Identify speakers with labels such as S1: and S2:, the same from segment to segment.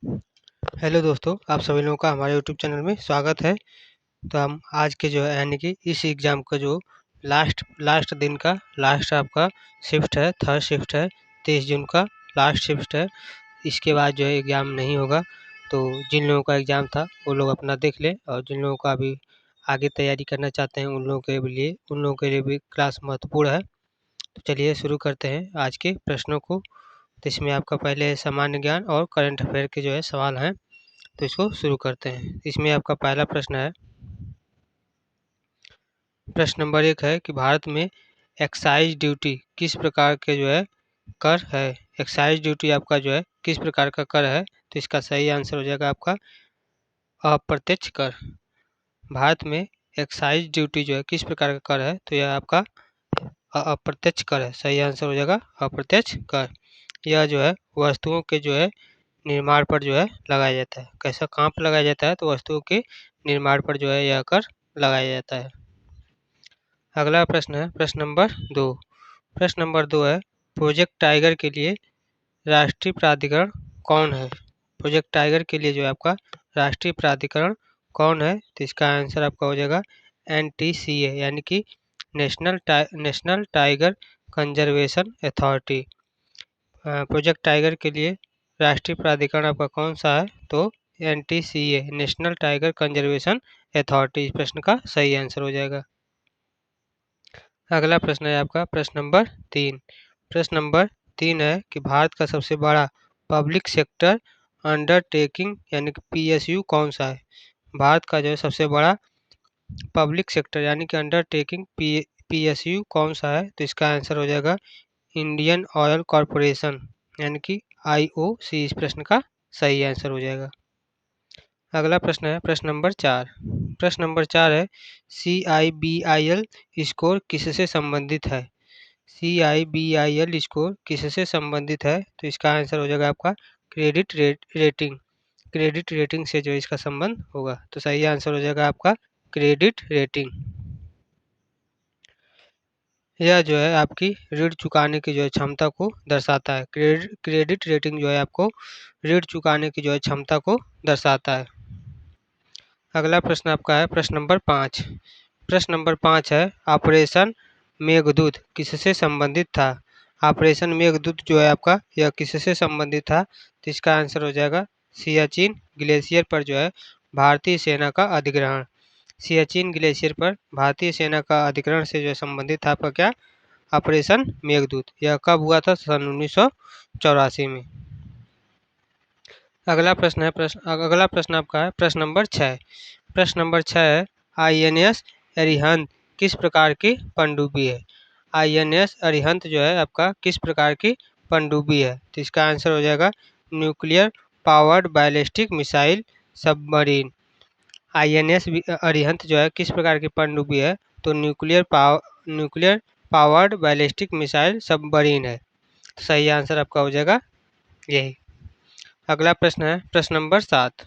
S1: Hello दोस्तों, आप सभी लोगों का हमारे यूट्यूब चैनल में स्वागत है। तो हम आज के जो है यानी कि इस एग्ज़ाम का जो लास्ट लास्ट दिन का लास्ट आपका शिफ्ट है, थर्ड शिफ्ट है, 23 जून का लास्ट शिफ्ट है। इसके बाद जो है एग्ज़ाम नहीं होगा। तो जिन लोगों का एग्ज़ाम था वो लोग अपना देख लें, और जिन लोगों का अभी आगे तैयारी करना चाहते हैं उन लोगों के लिए भी क्लास महत्वपूर्ण है। तो चलिए शुरू करते हैं आज के प्रश्नों को। तो इसमें आपका पहले सामान्य ज्ञान और करंट अफेयर के जो है सवाल हैं, तो इसको शुरू करते हैं। इसमें आपका पहला प्रश्न है, प्रश्न नंबर 1 है कि भारत में एक्साइज ड्यूटी किस प्रकार के जो है कर है। एक्साइज ड्यूटी आपका जो है किस प्रकार का कर है, तो इसका सही आंसर हो जाएगा आपका अप्रत्यक्ष कर। भारत में एक्साइज ड्यूटी जो है किस प्रकार का कर है, तो यह आपका अप्रत्यक्ष कर है। सही आंसर हो जाएगा अप्रत्यक्ष कर। यह जो है वस्तुओं के जो है निर्माण पर जो है लगाया जाता है। कैसा कहाँ पर लगाया जाता है, तो वस्तुओं के निर्माण पर जो है यह कर लगाया जाता है। अगला प्रश्न है प्रश्न नंबर 2। प्रश्न नंबर 2 है, प्रोजेक्ट टाइगर के लिए राष्ट्रीय प्राधिकरण कौन है। प्रोजेक्ट टाइगर के लिए जो है आपका राष्ट्रीय प्राधिकरण कौन है, तो इसका आंसर आपका हो जाएगा NTCA यानी कि national tiger conservation authority. Project tiger के लिए राष्ट्रीय प्राधिकरण आपका कौन सा है, तो NTCA national tiger conservation authority इस प्रश्न का सही आंसर हो जाएगा। अगला प्रश्न है आपका प्रश्न नंबर 3। प्रश्न नंबर 3 है कि भारत का सबसे बड़ा पब्लिक सेक्टर अंडरटेकिंग यानी कि PSU कौन सा है। भारत का जो है सबसे बड़ा पब्लिक सेक्टर यानी कि अंडरटेकिंग PSU कौन सा है, तो इसका आंसर हो जाएगा इंडियन ऑयल कॉरपोरेशन यानी कि IOC इस प्रश्न का सही आंसर हो जाएगा। अगला प्रश्न है प्रश्न नंबर 4। प्रश्न नंबर 4 है, CIBIL स्कोर किससे संबंधित है। CIBIL स्कोर किससे संबंधित है, तो इसका आंसर हो जाएगा आपका रेटिंग। क्रेडिट रेटिंग से जो इसका संबंध होगा, तो सही आंसर हो जाएगा आपका क्रेडिट रेटिंग। यह जो है आपकी ऋण चुकाने की जो है क्षमता को दर्शाता है। क्रेडिट रेटिंग जो है आपको ऋण चुकाने की जो है क्षमता को दर्शाता है। अगला प्रश्न आपका है प्रश्न नंबर 5। प्रश्न नंबर 5 है, ऑपरेशन मेघदूत किससे संबंधित था। ऑपरेशन मेघदूत जो है आपका यह किससे संबंधित था, तो इसका आंसर हो जाएगा सियाचिन ग्लेशियर पर जो है भारतीय सेना का अधिग्रहण। सियाचिन ग्लेशियर पर भारतीय सेना का अधिग्रहण से जो संबंधित था आपका क्या, ऑपरेशन मेघदूत। यह कब हुआ था, सन 1984 में। अगला प्रश्न आपका है प्रश्न नंबर 6। प्रश्न नंबर 6 है, INS अरिहंत किस प्रकार की पनडुब्बी है। INS अरिहंत जो है आपका किस प्रकार की पनडुब्बी है, तो इसका आंसर हो जाएगा nuclear powered ballistic missile submarine. INS Arihant जो है किस प्रकार की पनडुब्बी है, तो nuclear powered ballistic missile submarine है। सही आंसर आपका हो जाएगा यही। अगला प्रश्न है प्रश्न नंबर 7।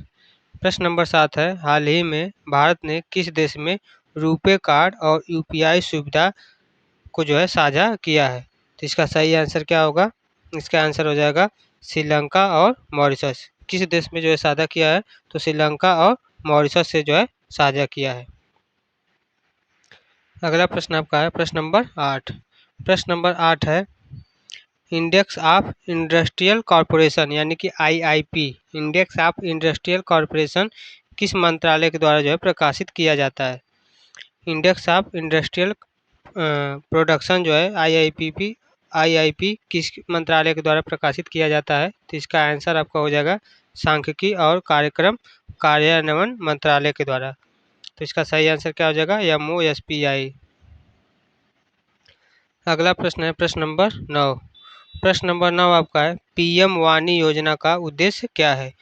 S1: प्रश्न नंबर 7 है, हाल ही में भारत ने किस देश में रुपे कार्ड और UPI सुविधा को जो है साझा किया है, तो इसका सही आंसर क्या होगा, इसका आंसर हो जाएगा श्रीलंका और मॉरिशस। किस देश में जो है साझा किया है, तो श्रीलंका और मॉरिशस से जो है साझा किया है। अगला प्रश्न आपका है प्रश्न नंबर 8। प्रश्न नंबर 8 है, इंडेक्स ऑफ इंडस्ट्रियल कॉरपोरेशन यानी कि IIP index of industrial corporation किस मंत्रालय के द्वारा जो है प्रकाशित किया जाता है। इंडेक्स ऑफ इंडस्ट्रियल प्रोडक्शन जो है IIP किस मंत्रालय के द्वारा प्रकाशित किया जाता है, तो इसका आंसर आपका हो जाएगा सांख्यिकी और कार्यक्रम कार्यान्वयन मंत्रालय के द्वारा। तो इसका सही आंसर क्या हो जाएगा, MOSPI। अगला प्रश्न है प्रश्न नंबर 9। प्रश्न नंबर 9 आपका है, PM वाणी योजना का उद्देश्य क्या है।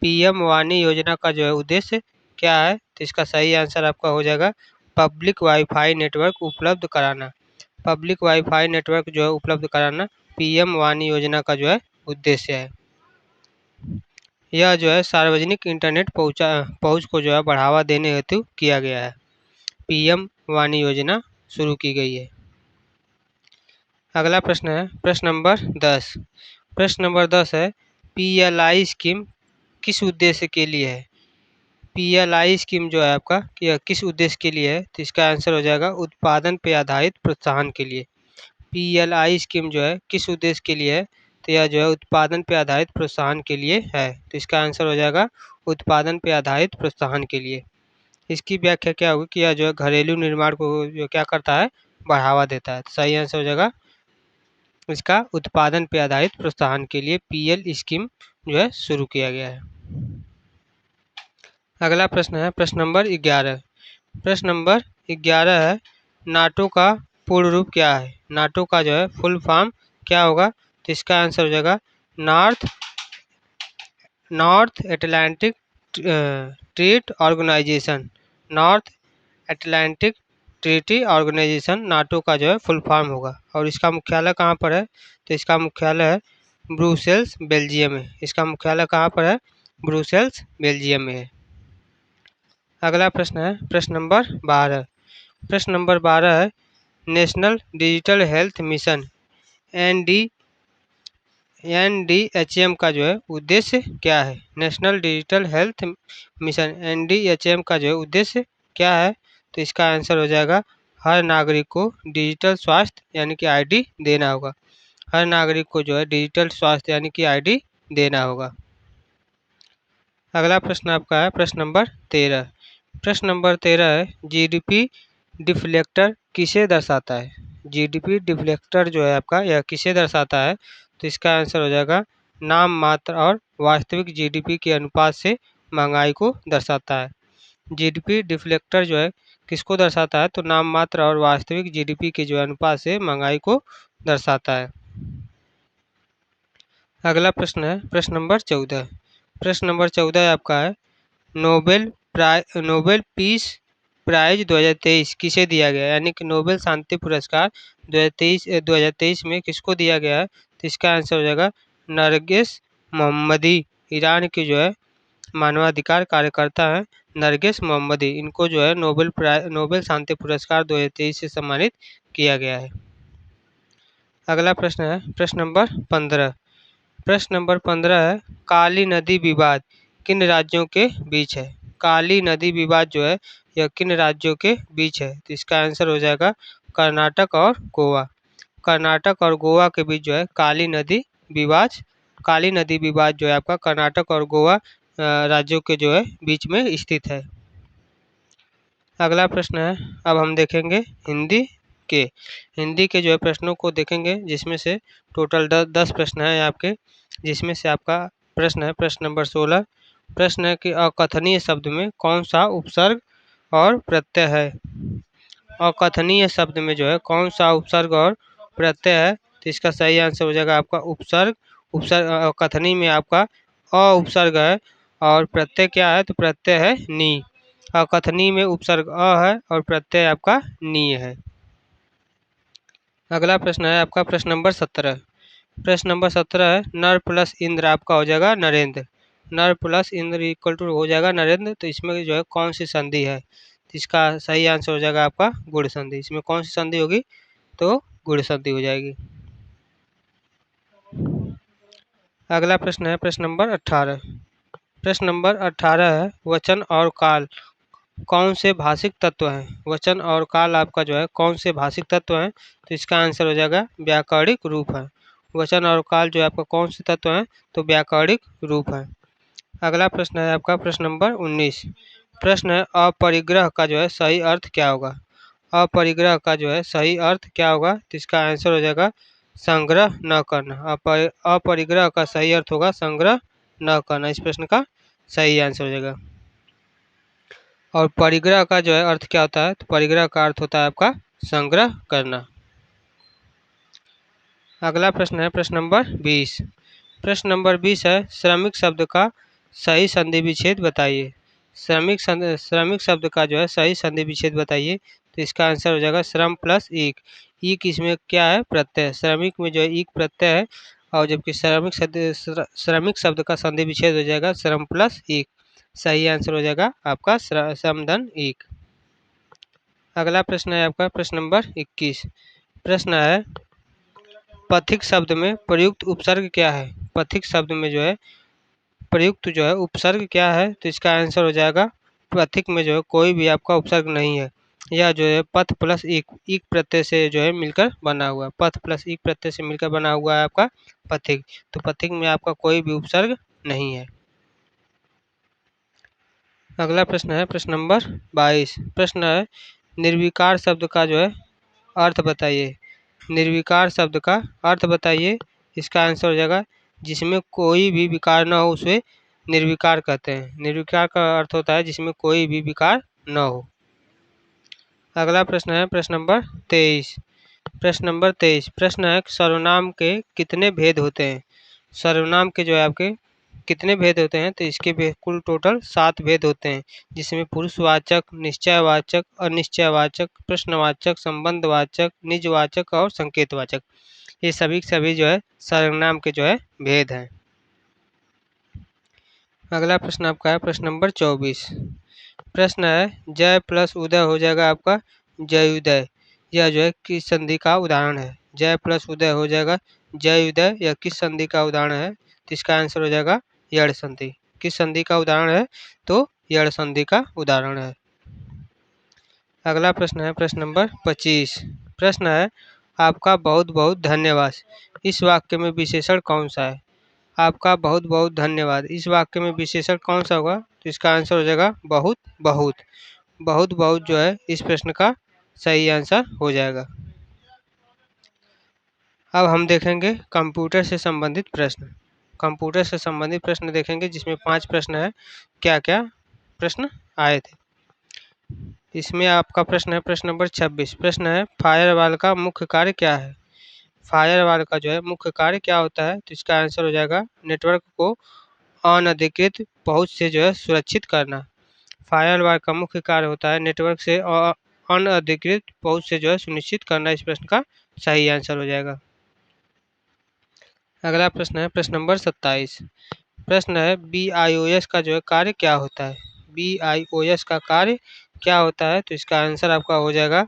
S1: PM वाणी योजना का जो है उद्देश्य क्या है, तो इसका सही आंसर आपका हो जाएगा पब्लिक वाईफाई नेटवर्क उपलब्ध कराना। पब्लिक वाईफाई नेटवर्क जो है उपलब्ध कराना PM वाणी योजना का जो है उद्देश्य है। यह जो है सार्वजनिक इंटरनेट पहुंच को जो है बढ़ावा देने हेतु किया गया है। PM वाणी योजना शुरू की गई है। अगला प्रश्न है प्रश्न नंबर 10। प्रश्न नंबर 10 है, PLI स्कीम किस उद्देश्य के लिए है? PLI स्कीम जो है आपका यह किस उद्देश्य के लिए है? तो इसका आंसर हो जाएगा उत्पादन पे आधारित प्रोत्साहन के लिए। PLI स्कीम जो है किस उद्देश्य के लिए है? तो यह जो है उत्पादन पे आधारित प्रोत्साहन के लिए है। तो इसका आंसर हो जाएगा उत्पादन पे आधारित प्रोत्साहन के लिए। इसकी व्याख्या क्या होगी कि यह जो है घरेलू निर्माण को जो क्या करता है, बढ़ावा देता है। तो सही आंसर हो जाएगा इसका उत्पादन पे आधारित प्रोत्साहन के लिए PL स्कीम जो है शुरू किया गया है। अगला प्रश्न है प्रश्न नंबर 11। प्रश्न नंबर 11 है नाटो का पूर्ण रूप क्या है? नाटो का जो है फुल फॉर्म क्या होगा? तो इसका आंसर हो जाएगा North Atlantic Trade Organisation. North Atlantic Treaty Organisation NATO का जो है फुल फॉर्म होगा। और इसका मुख्यालय कहाँ पर है? तो इसका मुख्यालय है ब्रुसेल्स, बेल्जियम में। इसका मुख्यालय कहाँ पर है? ब्रुसेल्स, बेल्जियम में है। अगला प्रश्न है प्रश्न नंबर 12। प्रश्न नंबर 12 है national digital health mission NDHM का जो है उद्देश्य क्या है? National digital health mission NDHM का जो है उद्देश्य क्या है? तो इसका आंसर हो जाएगा हर नागरिक को डिजिटल स्वास्थ्य यानी कि ID देना होगा। हर नागरिक को जो है डिजिटल स्वास्थ्य यानी कि ID देना होगा। अगला प्रश्न आपका है प्रश्न नंबर 13। प्रश्न नंबर 13 है GDP डिफ्लेक्टर किसे दर्शाता है? GDP डिफ्लेक्टर जो है आपका यह किसे दर्शाता है? तो इसका आंसर हो जाएगा नाम मात्र और वास्तविक GDP के अनुपात से महंगाई को दर्शाता है। GDP डिफ्लेक्टर जो है किसको दर्शाता है? तो नाम मात्र और वास्तविक GDP के जो अनुपात से महंगाई को दर्शाता है। अगला प्रश्न है प्रश्न नंबर 14। प्रश्न नंबर 14 आपका है नोबेल पीस प्राइज 2023 किसे दिया गया? यानी कि नोबेल शांति पुरस्कार 2023 में किसको दिया गया है? तो इसका आंसर हो जाएगा नरगिस मोहम्मदी। ईरान की जो है मानवाधिकार कार्यकर्ता है नरगिस मोहम्मदी। इनको जो है नोबेल शांति पुरस्कार 2023 से सम्मानित किया गया है। अगला प्रश्न है प्रश्न नंबर 15। प्रश्न नंबर 15 है काली नदी विवाद किन राज्यों के बीच है? काली नदी विवाद जो है यह किन राज्यों के बीच है? तो इसका आंसर हो जाएगा कर्नाटक और गोवा। कर्नाटक और गोवा के बीच जो है काली नदी विवाद जो है आपका कर्नाटक और गोवा राज्यों के जो है बीच में स्थित है। अगला प्रश्न है अब हम देखेंगे हिंदी के जो है प्रश्नों को देखेंगे, जिसमें से टोटल 10 प्रश्न है आपके, जिसमें से आपका प्रश्न है प्रश्न नंबर 16। प्रश्न है कि अकथनीय शब्द में कौन सा उपसर्ग और प्रत्यय है? अकथनीय शब्द में जो है कौन सा उपसर्ग और प्रत्यय है? तो इसका सही आंसर हो जाएगा आपका उपसर्ग। अकथनीय में आपका अ उपसर्ग है और प्रत्यय क्या है? तो प्रत्यय है नी। अकथनीय में उपसर्ग अ है और प्रत्यय आपका नी है। अगला प्रश्न है आपका प्रश्न नंबर 17। प्रश्न नंबर 17 है नर प्लस इंद्र आपका हो जाएगा नरेंद्र। नर प्लस इंद्र इक्वल टू हो जाएगा नरेंद्र। तो इसमें जो है कौन सी संधि है? तो इसका सही आंसर हो जाएगा आपका गुण संधि। इसमें कौन सी संधि होगी? तो गुण संधि हो जाएगी। अगला प्रश्न है प्रश्न नंबर 18। प्रश्न नंबर 18 है वचन और काल कौन से भाषिक तत्व हैं? वचन और काल आपका जो है कौन से भाषिक तत्व हैं? तो इसका आंसर हो जाएगा व्याकरणिक रूप है। वचन और काल जो है आपका कौन से तत्व हैं? तो व्याकरणिक रूप है। अगला प्रश्न है आपका प्रश्न नंबर 19। प्रश्न है अपरिग्रह का जो है सही अर्थ क्या होगा? अपरिग्रह का जो है सही अर्थ क्या होगा? तो इसका आंसर हो जाएगा संग्रह न करना। अपरिग्रह का सही अर्थ होगा संग्रह न करना। इस प्रश्न का सही आंसर हो जाएगा। और परिग्रह का जो है अर्थ क्या होता है? तो परिग्रह का अर्थ होता है आपका संग्रह करना। अगला प्रश्न है प्रश्न नंबर 20। प्रश्न नंबर 20 है श्रमिक शब्द का सही संधि विच्छेद बताइए। श्रमिक शब्द का जो है सही संधि विच्छेद बताइए। तो इसका आंसर हो जाएगा श्रम प्लस ईक। ईक इसमें क्या है? प्रत्यय। श्रमिक में जो है ईक प्रत्यय है और जबकि श्रमिक शब्द का संधि विच्छेद हो जाएगा श्रम प्लस ईक। सही आंसर हो जाएगा आपका श्रमधन ईक। अगला प्रश्न है आपका प्रश्न नंबर 21। प्रश्न है पथिक शब्द में प्रयुक्त उपसर्ग क्या है? पथिक शब्द में जो है प्रयुक्त जो है उपसर्ग क्या है, तो इसका आंसर हो जाएगा प्रतीक में जो है कोई भी आपका उपसर्ग नहीं है। यह जो है पथ प्लस इक प्रत्यय से जो है मिलकर बना हुआ है। पथ प्लस इक प्रत्यय से मिलकर बना हुआ है आपका पथिक। तो पथिक में आपका कोई भी उपसर्ग नहीं है। अगला प्रश्न है प्रश्न नंबर 22। प्रश्न है निर्विकार शब्द का जो है अर्थ बताइए। निर्विकार शब्द का अर्थ बताइए। इसका आंसर हो जाएगा जिसमें कोई भी विकार न हो उसे निर्विकार कहते हैं। निर्विकार का अर्थ होता है जिसमें कोई भी विकार न हो। अगला प्रश्न है प्रश्न नंबर 23। प्रश्न नंबर 23 प्रश्न है सर्वनाम के कितने भेद होते हैं। सर्वनाम के जो है आपके कितने भेद होते हैं, तो इसके कुल टोटल 7 भेद होते हैं, जिसमें पुरुषवाचक, निश्चयवाचक, अनिश्चयवाचक, प्रश्नवाचक, संबंधवाचक, निजवाचक और संकेतवाचक। ये सभी जो है सर्वनाम के जो है भेद हैं। अगला प्रश्न आपका है प्रश्न नंबर 24। प्रश्न है जय प्लस उदय हो जाएगा आपका जयोदय। यह जो है किस संधि का उदाहरण है। जय प्लस उदय हो जाएगा जयोदय, यह किस संधि का उदाहरण है, तो इसका आंसर हो जाएगा यड़ संधि। किस संधि का उदाहरण है, तो यड़ संधि का उदाहरण है। अगला प्रश्न है प्रश्न नंबर 25। प्रश्न है आपका बहुत बहुत धन्यवाद इस वाक्य में विशेषण कौन सा है। आपका बहुत बहुत धन्यवाद इस वाक्य में विशेषण कौन सा होगा, तो इसका आंसर हो जाएगा बहुत बहुत। बहुत बहुत जो है इस प्रश्न का सही आंसर हो जाएगा। अब हम देखेंगे कंप्यूटर से संबंधित प्रश्न। कंप्यूटर से संबंधित प्रश्न देखेंगे जिसमें 5 प्रश्न है। क्या क्या प्रश्न आए थे। इसमें आपका प्रश्न है प्रश्न नंबर 26। प्रश्न है फायरवॉल का मुख्य कार्य क्या है। फायरवॉल का जो है मुख्य कार्य क्या होता है, तो इसका आंसर हो जाएगा नेटवर्क को अनधिकृत पहुंच से जो है सुरक्षित करना। फायरवॉल का मुख्य कार्य होता है नेटवर्क से अनधिकृत पहुंच से जो है सुनिश्चित करना। इस प्रश्न का सही आंसर हो जाएगा। अगला प्रश्न है प्रश्न नंबर 27। प्रश्न है BIOS का जो है कार्य क्या होता है। BIOS का कार्य क्या होता है, तो इसका आंसर आपका हो जाएगा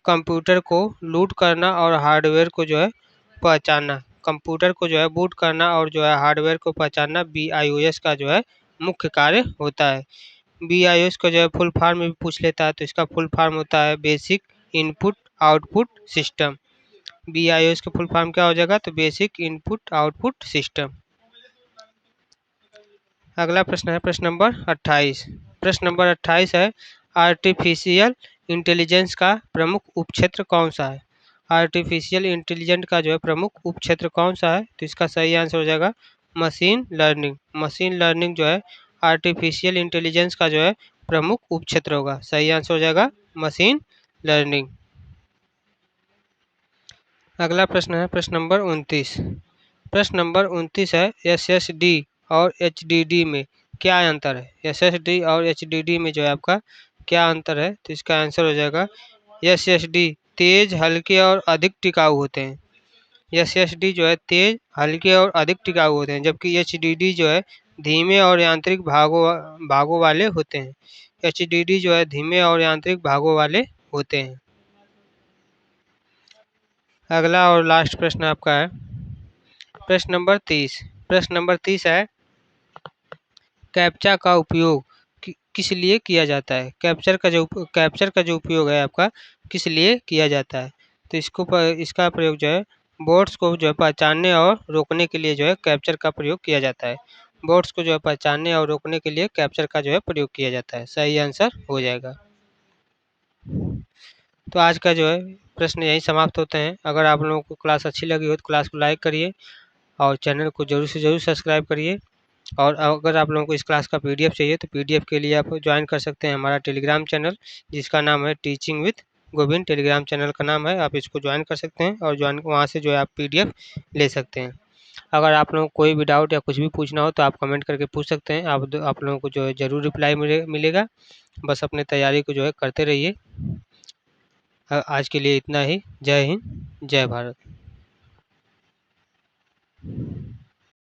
S1: कंप्यूटर को लूट करना और हार्डवेयर को जो है पहचानना। कंप्यूटर को जो है बूट करना और जो है हार्डवेयर को पहचानना BIOS का जो है मुख्य कार्य होता है। BIOS को जो है फुल फॉर्म में भी पूछ लेता है, तो इसका फुल फॉर्म होता है basic input output system. BIOS का फुल फॉर्म क्या हो जाएगा, तो बेसिक इनपुट आउटपुट सिस्टम। अगला प्रश्न है प्रश्न नंबर 28। प्रश्न नंबर 28 है आर्टिफिशियल इंटेलिजेंस का प्रमुख उपक्षेत्र कौन सा है। आर्टिफिशियल इंटेलिजेंस का जो है प्रमुख उपक्षेत्र कौन सा है, तो इसका सही आंसर हो जाएगा मशीन लर्निंग। मशीन लर्निंग जो है आर्टिफिशियल इंटेलिजेंस का जो है प्रमुख उपक्षेत्र होगा। सही आंसर हो जाएगा मशीन लर्निंग। अगला प्रश्न है प्रश्न नंबर 29। प्रश्न नंबर 29 है SSD और HDD में क्या अंतर है। SSD और HDD में जो है आपका क्या अंतर है, तो इसका आंसर हो जाएगा SSD तेज, हल्के और अधिक टिकाऊ होते हैं। SSD जो है तेज, हल्के और अधिक टिकाऊ होते हैं, जबकि HDD जो है धीमे और यांत्रिक भागों वाले होते हैं। HDD जो है धीमे और यांत्रिक भागों वाले होते हैं। अगला और लास्ट प्रश्न आपका है प्रश्न नंबर 30। प्रश्न नंबर 30 है कैप्चा का उपयोग किस लिए किया जाता है। कैप्चर का जो उपयोग है आपका किस लिए किया जाता है, तो इसका प्रयोग जो है बोट्स को जो है पहचानने और रोकने के लिए जो है कैप्चर का प्रयोग किया जाता है। बोट्स को जो है पहचानने और रोकने के लिए कैप्चर का जो है प्रयोग किया जाता है। सही आंसर हो जाएगा। तो आज का जो है प्रश्न यही समाप्त होते हैं। अगर आप लोगों को क्लास अच्छी लगी हो तो क्लास को लाइक करिए और चैनल को जरूर से जरूर सब्सक्राइब करिए। और अगर आप लोगों को इस क्लास का PDF चाहिए तो PDF के लिए आप ज्वाइन कर सकते हैं हमारा टेलीग्राम चैनल, जिसका नाम है teaching with Govind. Telegram channel का नाम है, आप इसको ज्वाइन कर सकते हैं और वहाँ से जो है आप PDF ले सकते हैं। अगर आप लोगों को कोई भी डाउट या कुछ भी पूछना हो तो आप कमेंट करके पूछ सकते हैं। आप लोगों को जो है ज़रूर रिप्लाई मिलेगा। बस अपने तैयारी को जो है करते रहिए। आज के लिए इतना ही। जय हिंद, जय भारत।